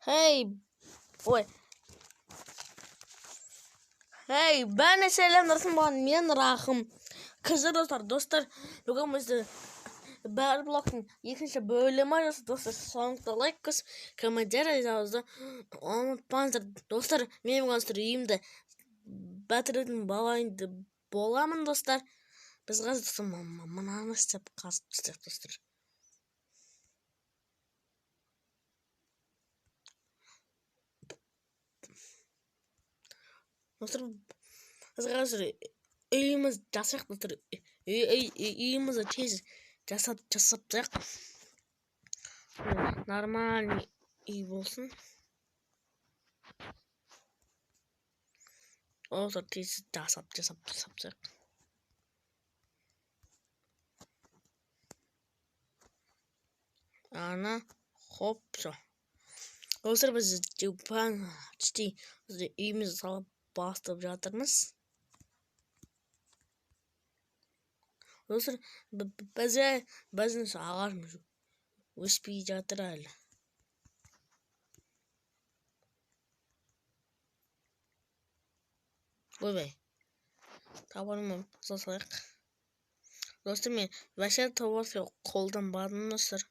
Hey, ой. Hey, ben selam nasılsın ben Rahım. Kızlar dostlar bugün bizde Battle Block'ın ikinci bölümü arası dostlar sonunda like kız kamera yazdı. Unutmayın dostlar benim göstereyim de Battle'ın bağlayınca bolamın dostlar. Biz gazete mama nasıl yapacağız dostlar. Dostlar biz gazete uyumuz jasak dostlar. Uyumuz tez jasapacak. Normal iyi olsun. O da tez jasapacak. Ana hopsa. Dostlar biz Japan ciddi iyimizi salıp bastırıp жатырмыз. Dostlar біздің ағашымыз өспей жатыр әлі. Ойбай. Табанымын жасайық. Достар мен вообще табасы қолданбадым достар.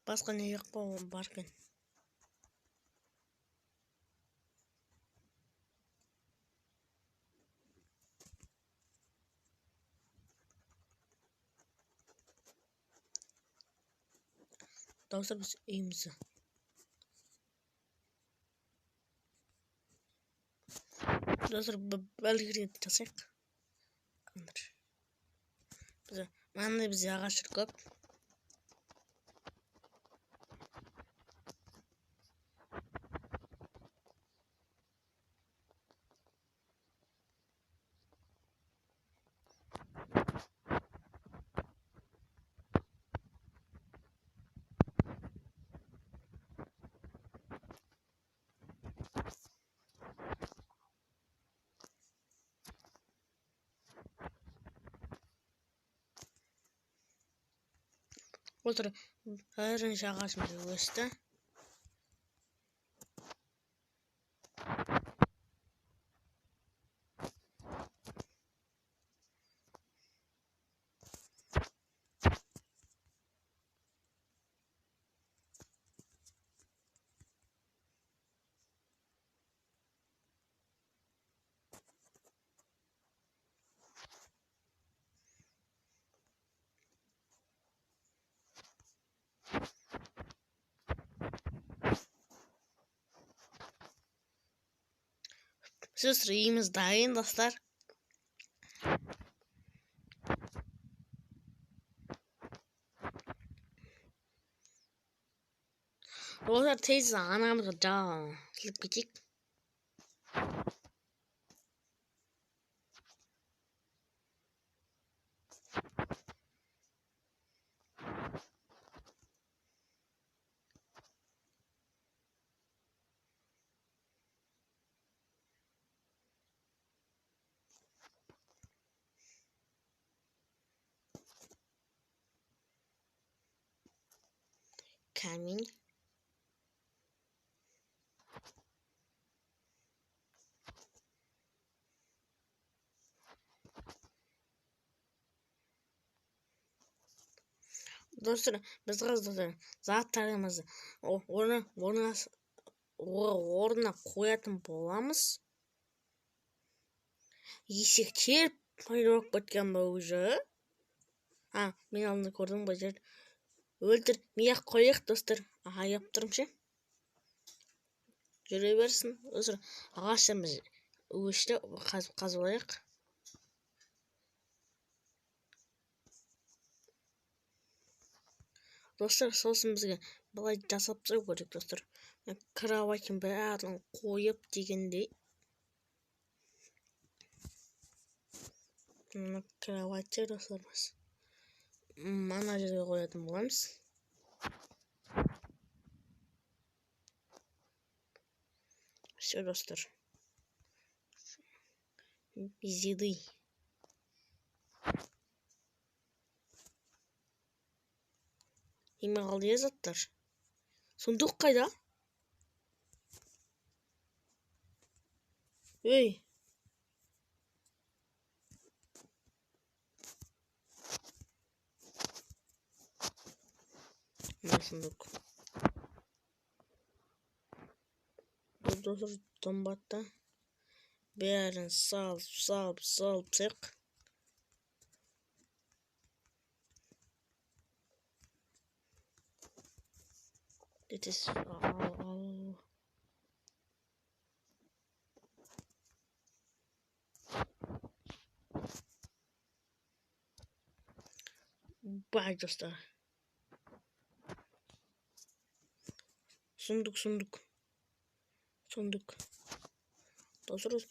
Басқа не жоқ бар екен. Dostlar biz үйімізді. Dostlar бәлгірет жасайық. Мынандай бізде ағаштар көп. Dostlar бірінші ағашымыз өсті. Siz үйіміз дайын достар. Dostlar teyze anamızı silip geçecek. Камень. Dostlar biz dostlar zаттарымызды орнына қоятын боламыз. Есектер пайда болып кеткен бе уже? Мен алдында көрдім бе жер. Өлтір, мен қояйық достар. Аяп тұрмын ше. Жүре берсін. Достар ағашымыз өшті, қазып алайық. Dostlar сосын бізге былай жасап тастау керек достар. Кроватьтың бәрін қойып дегендей. Кроватьтер достар біз. Мана жерге қоятын боламыз. Все, достар. Без еды. Еме қалды ya заттар. Сундук қайда? Ей. Мына сундук. Бұл достар томбатта. Бәрін салып сек. Dit is al. Bak dostlar. Sunduk. Dostlar.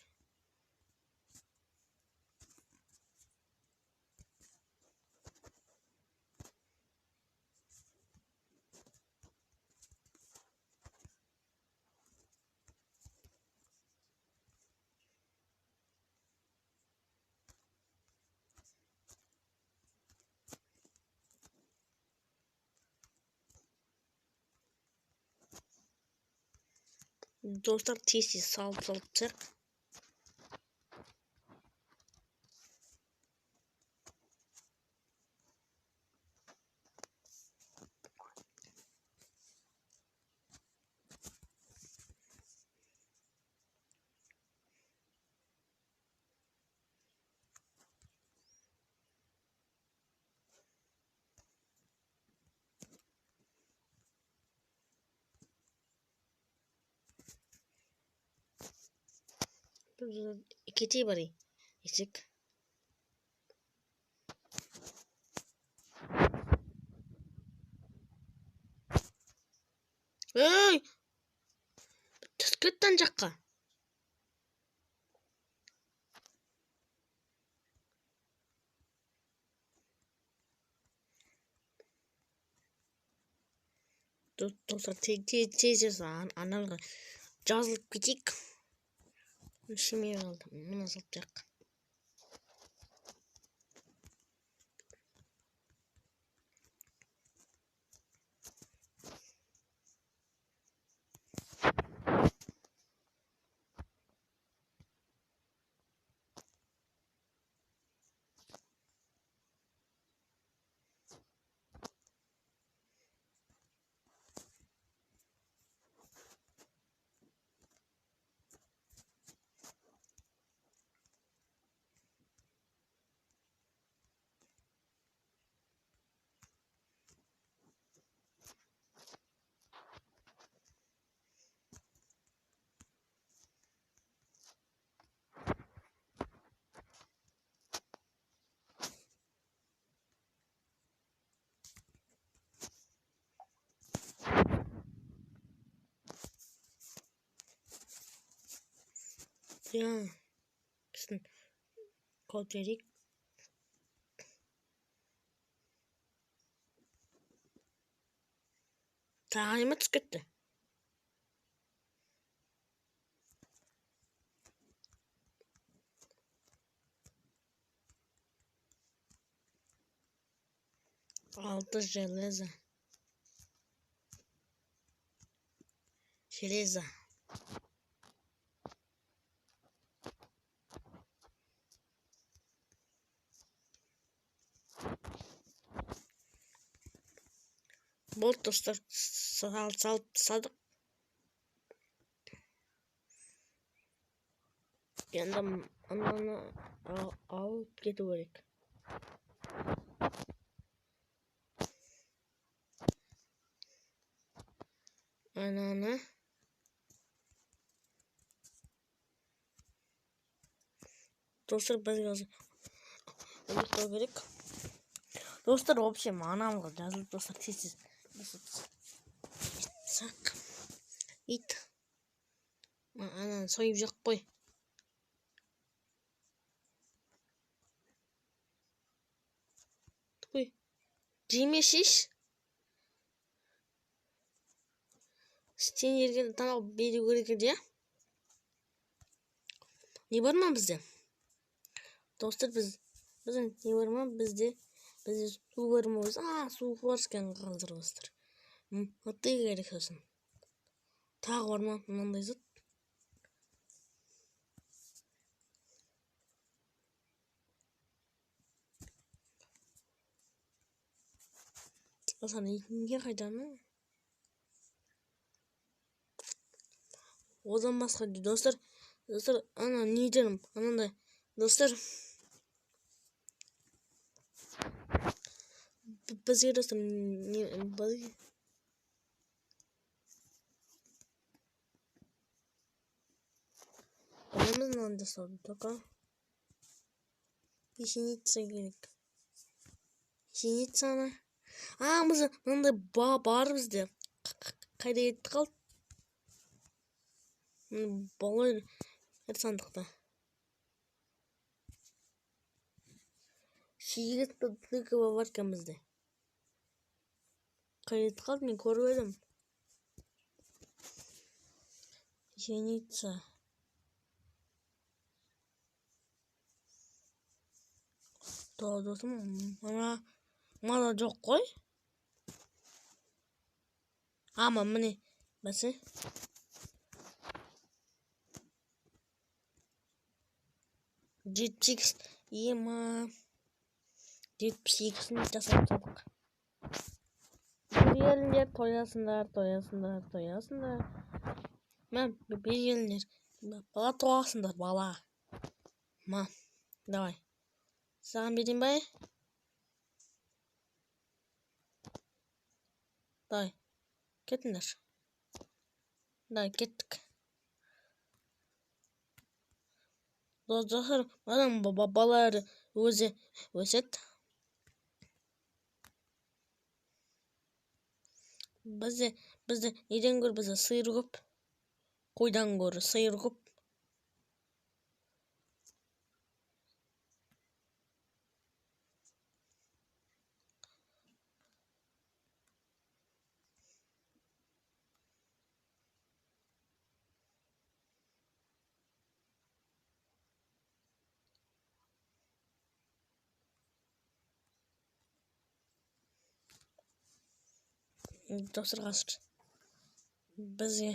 Dostlar tez salып сек. İki bari. Eksik. Ey! Түскеттен жаққа. Dostlar tez analға жазылып кетейік. Шемей қалды. Мына салтақ. Ya. Біздің код верейік. Тағайыма түсіп кетті. Altı железо. Болды достар, салдық. Енді ананы алып кету керек. Ананы достар бізге ұмытпау керек. Достар, в общем, анамға жазылып достар тез сақ. Ит. Ананы сойып жақ қой. Ой, жемешіш. Сен ерген тамақ беру керек еді, Не бар ма бізде? Достар, біздің не бар ма бізде? Бізде су бар ма? Су бар екен қазір достар. Мықты керек сосын. Тағы бар ма мынандай зат? Осаны неге қайданы? Одан басқа достар, ана не деrim, анандай достар. Бізге достар білеміз мынаны жасауды, только пешеница керек. Пешеницаны біз мынандай бар бізде. Қайда кетті қалды? Балой сандықта. Шегетті бар екен бізде. Қайда қалды, мен көріп едім. Пешеница. Достым, мана жоқ қой. Міне, бәсе. Жетпіс жасап тадық. Береліндер, тоясындар. Береліндер. Бала тоғасындар, бала. Давай. Саған берейін бай? Давай. Кетіңдер. Давай, кеттік. Достар, маған балалар өзі өсет. Бізде неден гөрі бізде сиыр көп. Қойдан гөрі сиыр көп. Достар, қазір бізге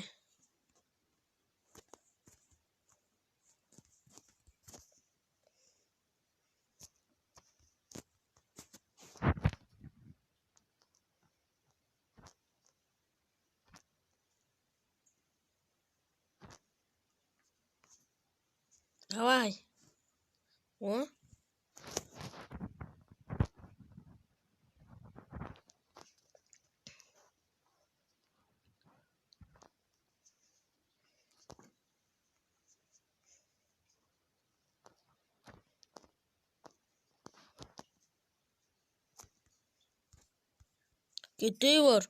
давай. Кетей бар.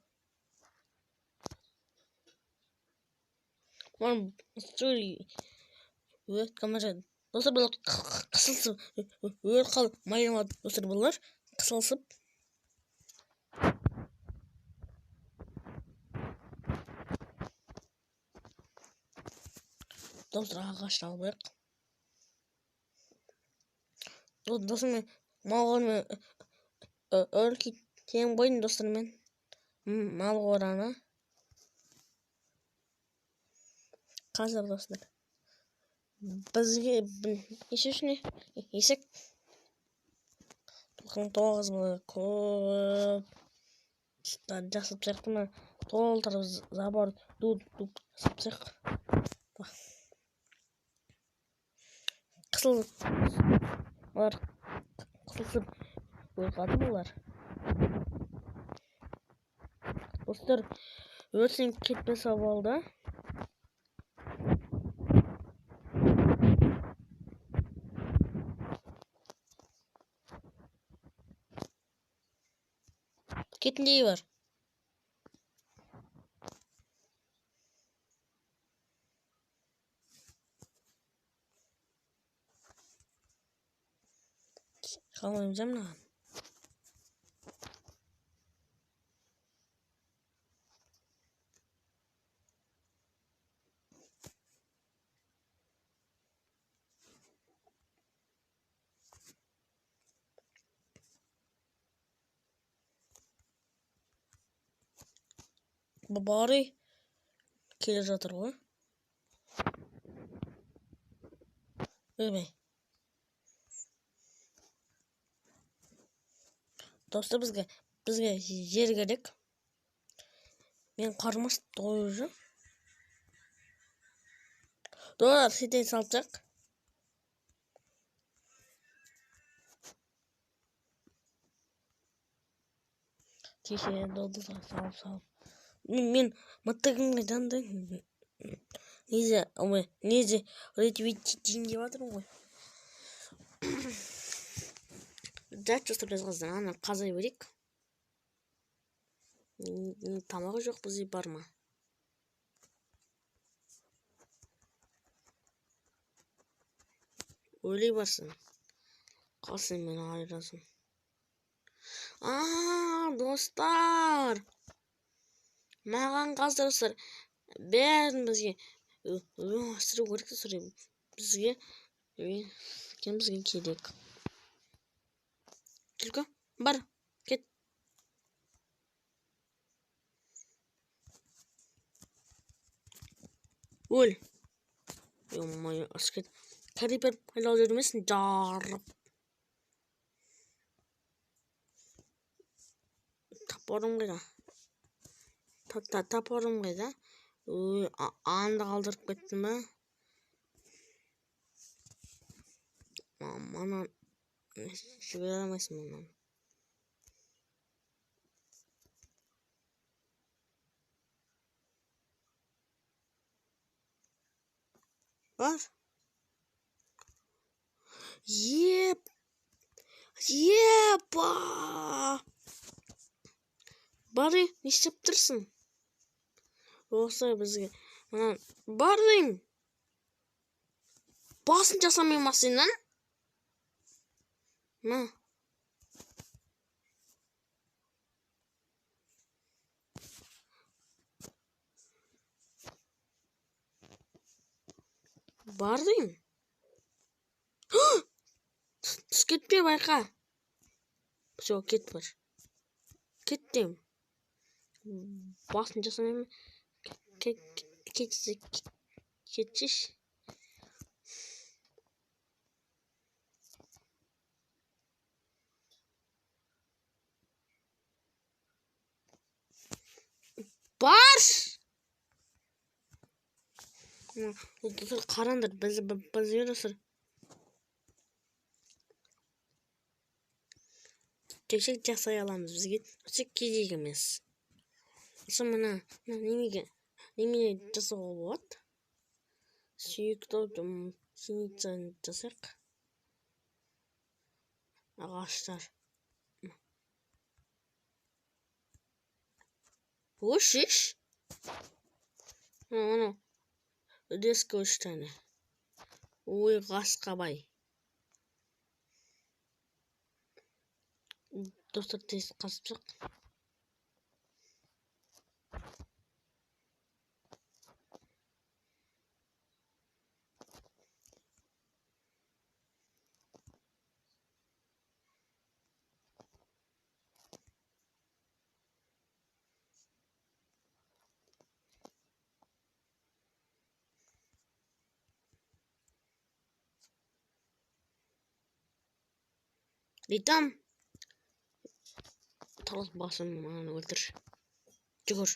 Достар, бұлар қысылсып, қалып майламады. Достар, бұлар қысылсып. Достар, ағашты алайық. Достар, мен малғаны өркетен қойдым достар, мен мал қораны. Қазір достар, бізге есек 9 көп жасып сияқты толтырып забор жасап сияқты. Қысылсып ойқады бұлар. Достар, өрсен кетпесе болды. Кетіндей бар. Қалмайым жамнаған. Bari келе жатыр ғой. Өлмей. Достар, бізге жер керек. Мен қармас тойы. Doğru, siteyi salacak. Kişiye doldu sağ. Мен мыттығымға жанды. Незе ретвиттейін деп жатырмын ғой. Жат жостар жазғыздан ана қазай берейік. Тамағы жоқ бізде бар ма? Өлей барсын. Қалсын мен айырасың. Достар. Маған қазір достар. Бәрін бізге. Сұру керек сұру. Бізге керек. Түлкі, бар. Кет. Өл. Йо-моё, аскет. Карипер пайдалы жүрмесін, жарып. Тапорым қайда. Тапорым қайда. Анда қалдырып кеттім ба. Мана жібере алмайсың мұнан. Бар. Епа. Бары, не істеп тұрсың? Осылай бізге. Бар деймін. Басын жасамай ма сенен? Ма. Бар деймін. Түс кетпе байқа. Все, кет бар. Кеттім. Басын жасамай ма? Кетшіш. Бар! Қарандар, біз ерісір. Текшек жасай аламыз бізге. Өсек кезек емес. Осы мұна немене жасауға болады? Сүйікті синицаны жасақ. Ағаштар. Өшіш? Оны. Үдескі 3 тәне. Ой, ғасқа бай. Достар тез қасыпсақ. Дейтам. Талас басын маған өлтір. Жүгір.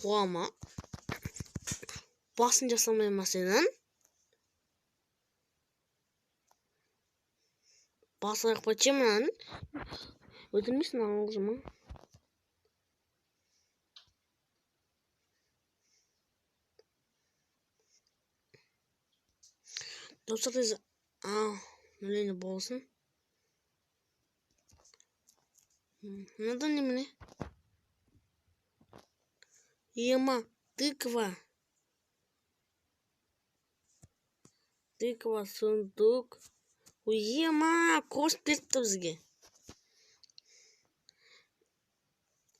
Қуама. Басын жасамай ма сенен? Басы аяқ бачы мұнан. Өлтірмесін аңғызыма. Достар тез. Нөлені болсын. Надо не мне. Ема, тыква. Тыква, сундук. Ема, кош кетті бізге.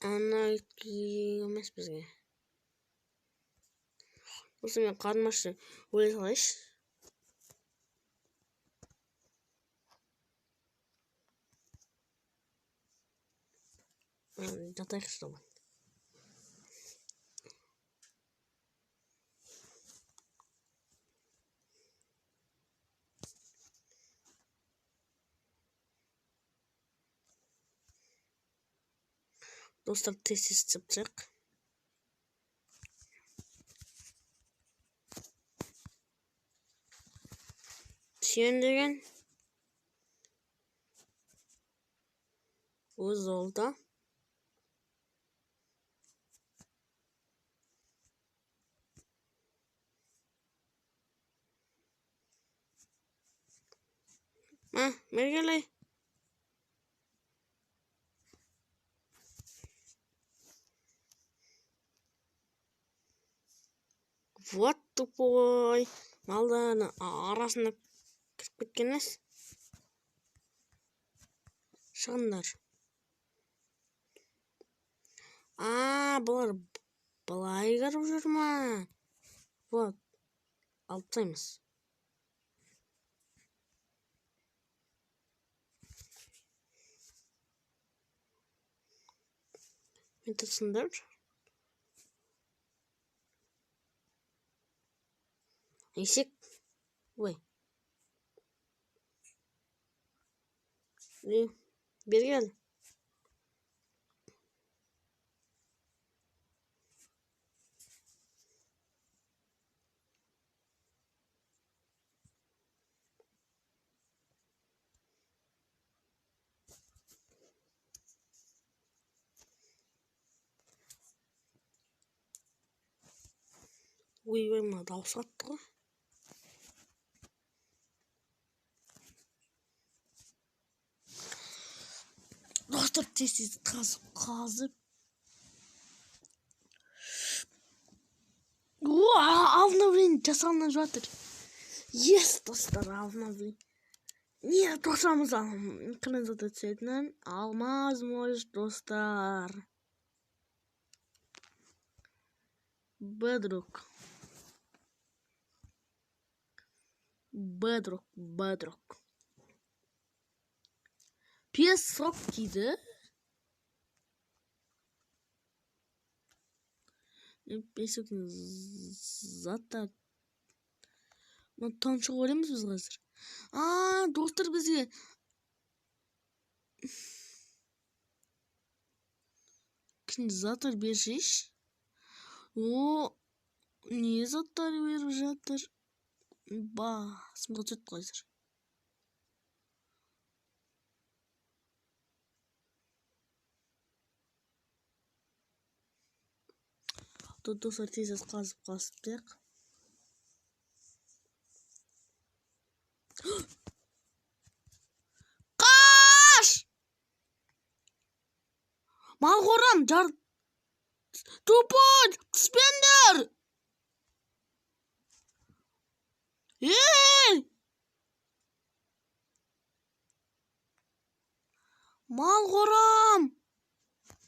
Ана емес бізге. Осы мен қармашы өле салайш. жатайықшы жаман. Достар, тест жасап. Сен деген өз олда. Мергелей. Вот тупой. Малдың арасына кіріп кеткеніз. Шығындар. Бұлар былай кіріп жүр ма? Вот. Алып тастаймыз. Мен тұрсыңдар. Есек. Ой. Бергел. Ой, мына дауыс атты ғой. Достар, тез қазып. Обновление жасалынып жатыр. Yes, достар, обновление. Нет, тосамыз экранизация цветінен алмаз мощь, достар. Bedrock. PS-срок дейді. Бесіктің заттар. Мұны таншық өреміз біз қазір. Достар, бізге заттар бершеш. Не заттар беріп жатыр? Сымға түсет қазір. Достар, тез қазып тек. Қаш! Мал қорам, жар... Тупой! Спендер! Мал қорам!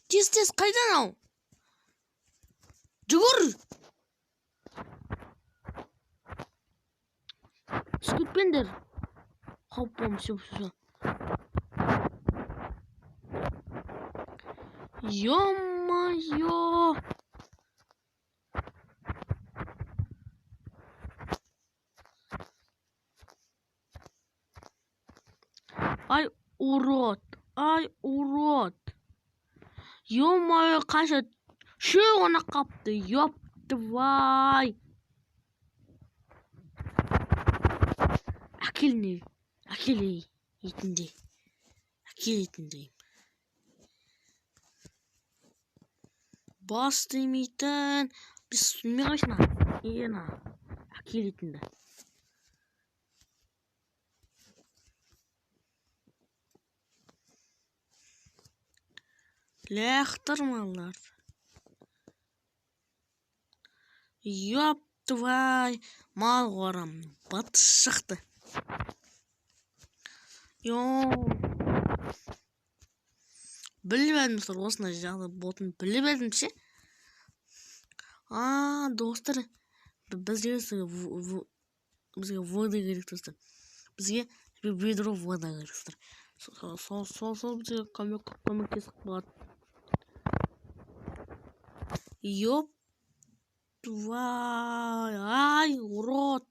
Тез қайдан ау? Жүгір! Скүтпендер! Қауіппен, все. Ё-моё! Ай, урод! Ё-моё, қанша шөғына қапты, ёптывай! Әкел етіндей. Бас демейтін. Біз сүнме қайсына? Әкел етінді. Ләқтірмалар. Ёптывай! Мал қорам, батыс шықты. Біліп әдім, осына жағы ботын біліп әдім ше. Достар, бізге вода керек, достар. Бізге ведро вода керек, достар. Сол бізге көмектесіп болады. Ёп твай рот.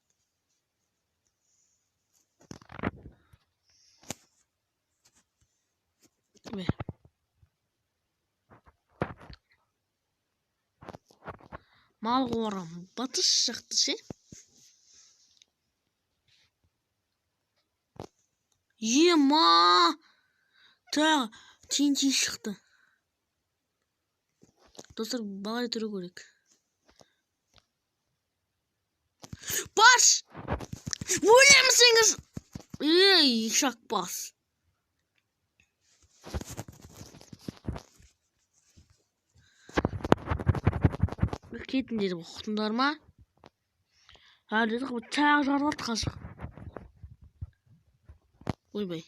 Мал қорам батыс шықты ше. Ема тағы TNT шықты. Достар, балай түрі көрек. Баш! Өлемісіңіз! Ей, шақ бас. Кетіндер бұқтыңдар ма? Әлдеді қып тағы жарылады қашық. Ойбай.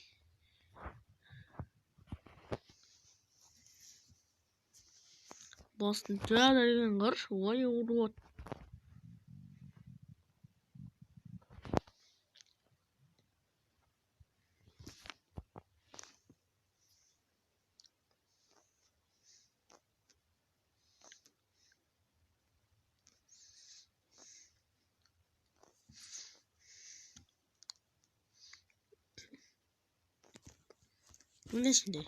Бастың тағы дәрген қырш. Ой, урод. Ne şimdi?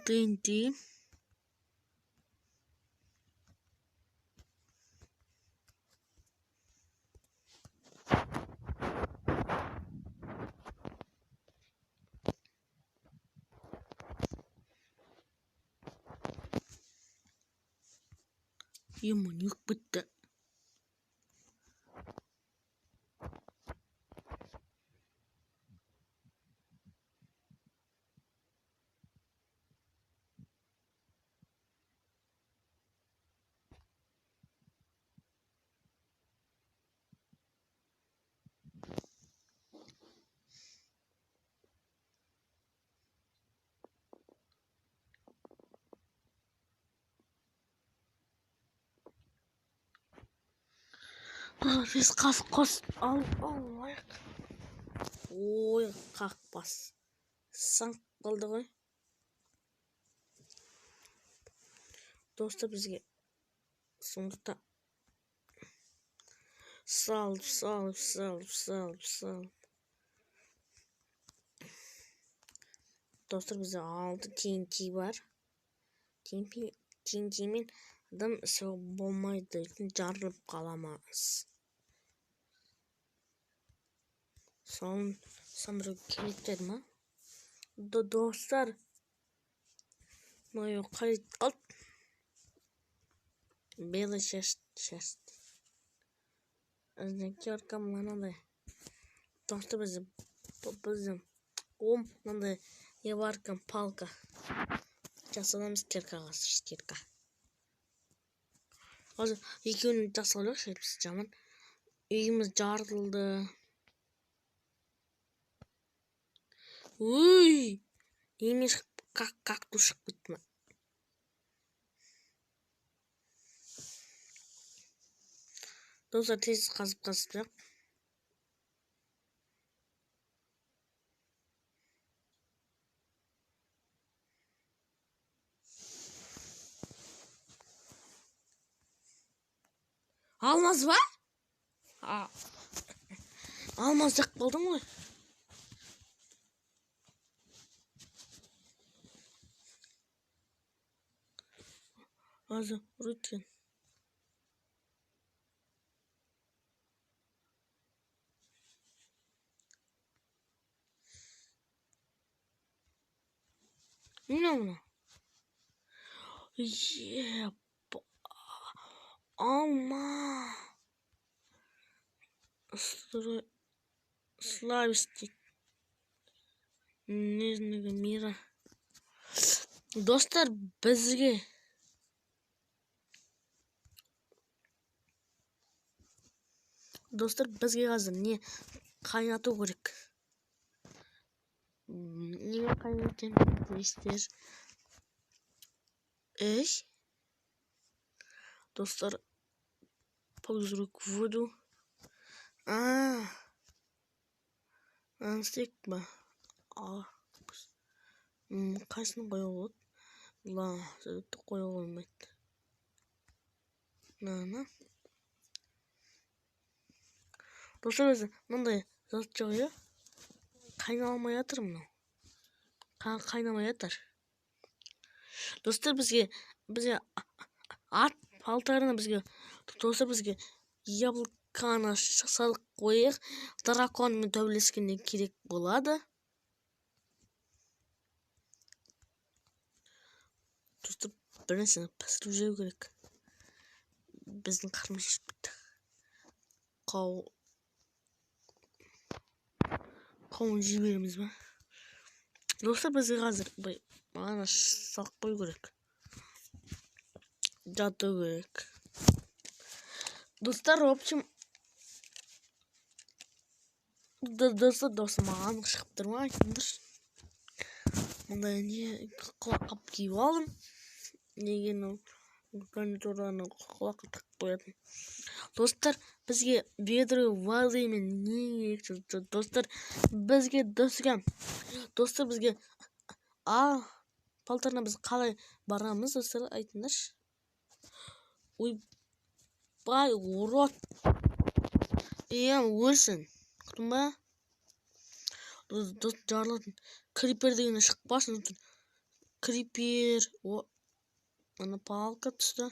TNT. Yemin yok bitti. Biz kas al ayak. Oy kalkmaz. Sank kaldı koy. Dostlar bizge sonuçta sal. Dostlar bize 6 TNT var. TNT'min adam olmaydı için jarılıp kalamaz. Sonra kilitler mi? Dostlar Noyo kayıt al. Bela chest. Özdeki arkamdan da. Dostlar bizim nanda yavarken palka. Jasalamız kirka kasırız kirka. Az iki gün jasalıyor şeyimiz camın. Evimiz jarıldı. Uy! Evimiz kaktuşuk bitme. Dostlar tez kazıp yap. Almaz var? Almaz yak buldun mu? Azı rutin. Ne bunu? Yeah. Alma. Славистик. Нежного мира. Достар бізге. Достар бізге қазір не қайнату керек. Неге қайнатайын дейсіздер? Ey dostlar, pause voodoo. Anstek mi? Kaçını koyuyor olur? La, söyledi koyuyor olmaydı. Nana. Dostlar özü, mınday zat çoğuyor. Kaynamaya yatır mı? Kaynamaya yatır. Dostlar bizge at paltarına bizge dostlar bizge yablokаны салып қойық. Драконмен төбелескенде керек болады. Достар, бір нәрсені пісіріп жеу керек. Біздің қарнымыз шешіп кетті. Қауын жей береміз ба? Достар, бізге қазір маған салып қою керек. Жату керек. Достар, в общем, достар маған шығып тұрма айтыңдар. Мұндай не құлаққап киіп алдым. Деген ол гарнитураны құлаққа тақып қоятын. Достар, бізге ведро воды мен не керек? Достар, бізге палтарына біз қалай барамыз? Достар, айтыңдаршы. Ойбай, урод. Өлсін. Құтым ба? Достар, жарылатын. Крипер дегені шықпасын. Крипер. Ана палка түсті.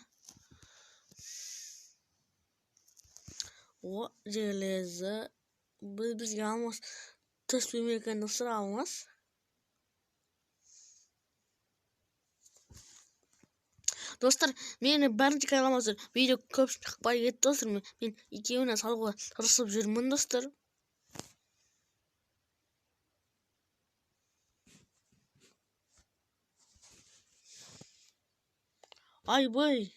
Железо. Бізге алмас. Түс бемекені достар, алмас. Достар, мені бәрінше қайламаздар. Видео көп шықпай кетті достар. Мен екеуіне салуға тырысып жүрмін достар. Айбай.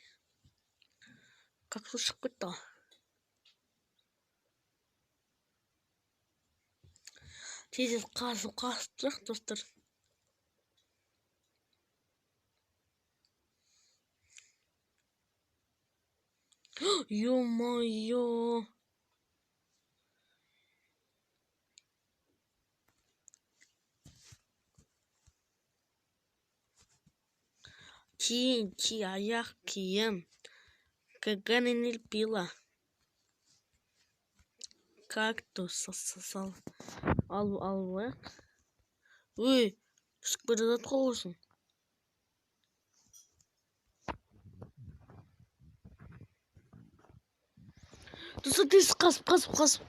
Как-то шығып кетті. Тез қасып тұрақ достар. Ё-моё. Аяқ киім. Каганенел пила. Кактус сал. Алып. Ой, түсіп бері зат қолысын. Достар, тез қасып.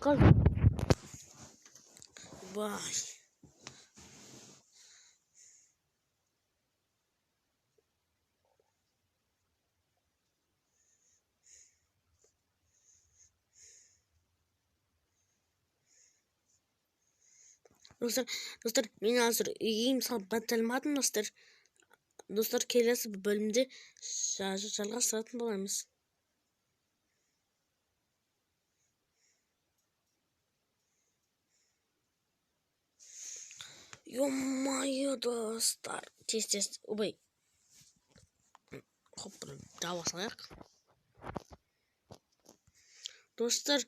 Бай. Достар, мен азыр үйге салып батталмадым достар. Достар, келесі бөлімде жалғастыратын боламыз. Ё-моё, достар. Тез. Обай. Хоп, жауа салайық. Достар,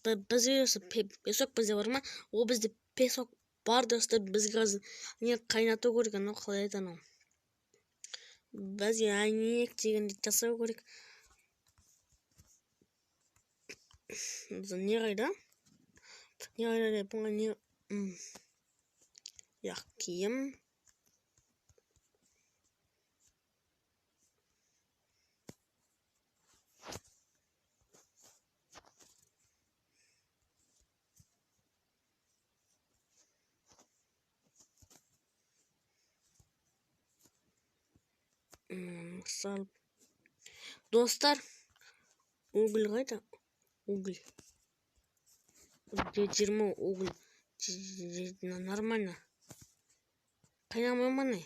бізге песок бізде бар ма? О, бізде песок бар достар. Бізге қазір не қайнату керек, анау қалай айтаны. Бізге әйнек дегенде жасау керек. Не қайда? Бұңа не? Яқ киім. Салып. Достар, уголь қайда? Уголь. 20 уголь. Нормально. Қайнамай ма не?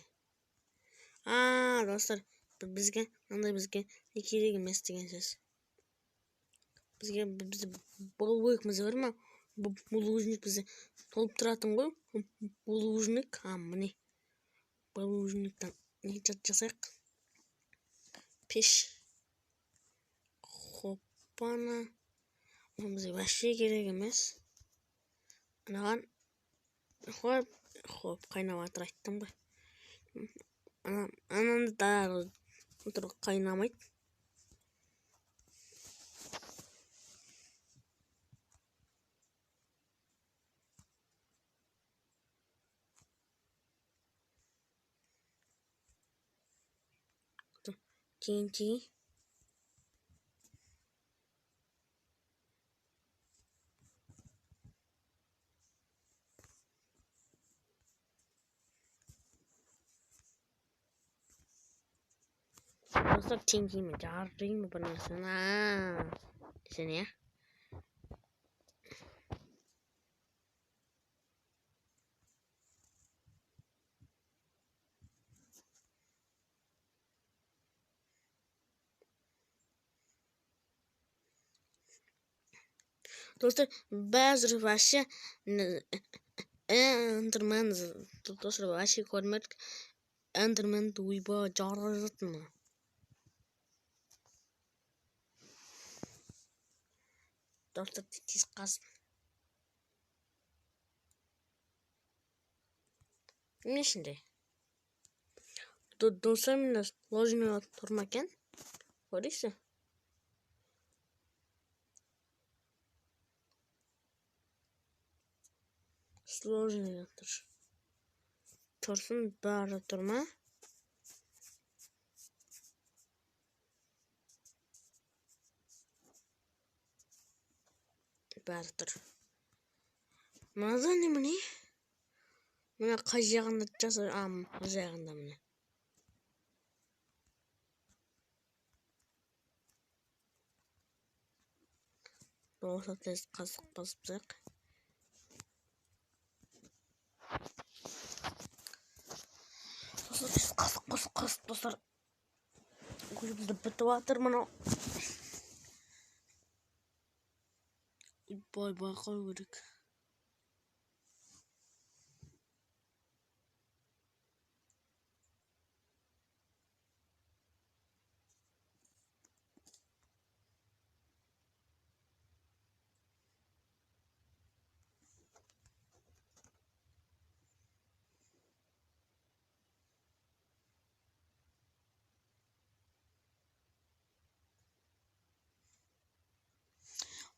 Достар, бізге не керек емес деген сөз. Бізге булыжник бар ма? Булыжник бізде толып тұратын ғой. Булыжник. Міне. Булыжниктен не жасайық? Пеш. Хоппана. Бізге вообще керек емес. Анаған хоп, қайнап жатыр, айттым ғой. Ананы да отырып қайнамайды. TNT. Dostlar TNT'mi jarring mı banarsın ha? Seni ya. Dostlar bazı вообще Enderman dostlar вообще görmedik. Enderman duyba jarratın mı? Dostlar titiz kazın. Ne şimdi? Dostlar minnes lojuna turmaken. Görüyorsun. Sложный tursun bari turma. Bari tur. Manadan ne mini? Mana қай жағында жасыр, о жағында міне. Осы тест қазық басып тұрақ. Қазық достар. Көзімізді бітіп атыр мынау. Бай қой керек.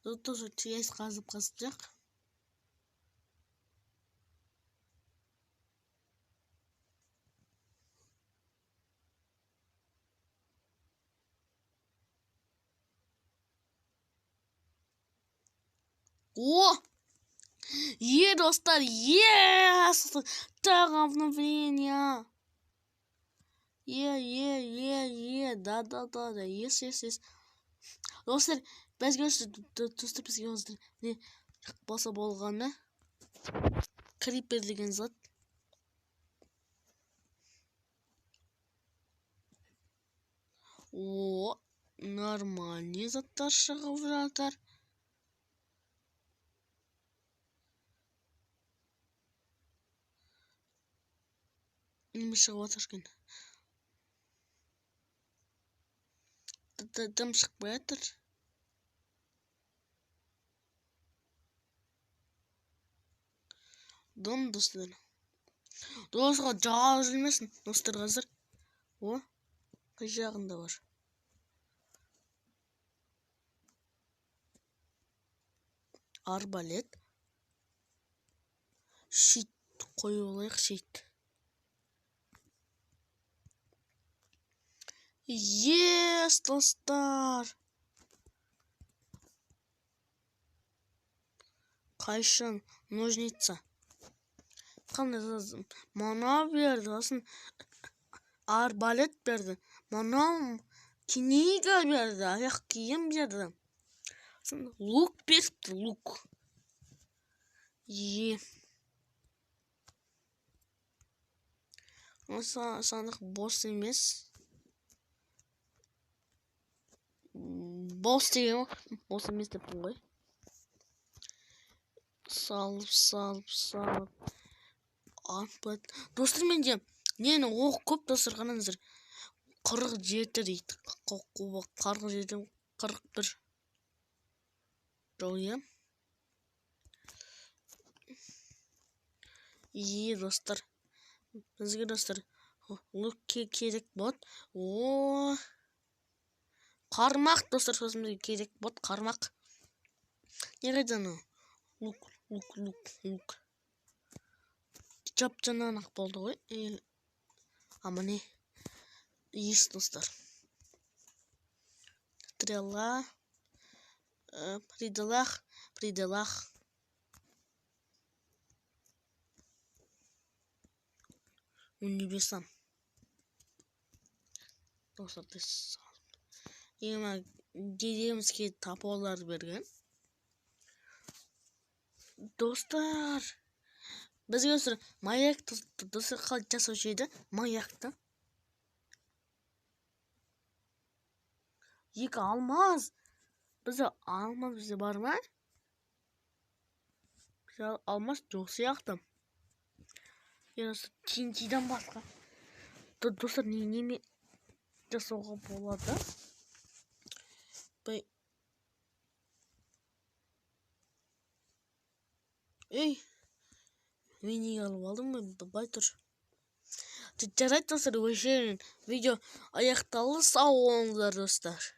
Тут тоже есть қазып жақ. О! Достар, так обновление. Да, yes. Достар, біз көрсетіп не болса болғаны. Крипер деген зат. О, нормальный заттар шығып жатыр. Неме шығып жатыр екен? Дым шықпай жатыр. Дым достар. Достарға жағы жүрмесін. Достар қазір. О, қай жағында бар. Арбалет. Шит қой олайық, шит. Ес, достар. Қайшын, ножница. Қандай жаздым? Мана берді, асын арбалет берді. Мана книга берді, аяқ киім берді. Лук берді, лук. Сандық бос емес. Бос деген бос емес деппін ғой. Салып. Достар менде нені оқ көп достар, қараңыздар. 47 дейді. Kargı yedim 41. Doğru. İyi dostlar. Bizge dostlar. Luk керек bot. Oo. Karmak dostlar sözümüzde керек bot karmak. Nereden o? Luk. Çapçananak oldu ғой. Ama ne? İyiyiz dostlar. Стрела. Пределах. Универсам. Dostlar yine dediğimiz ki tapolar bergen. Dostlar. Biz göster mayak dostlar kalacağız o şeyde mayakta. Yık almaz. Bize almaz bize var mı? Bize almaz yoksa yaktım. Yarısı TNT'den başka. Dostlar ne mi жасауға болады? Ей, мен неге алып алдым ба? Бай тұр. Жарайды достар, видео аяқталды. Сау болыңыздар достар.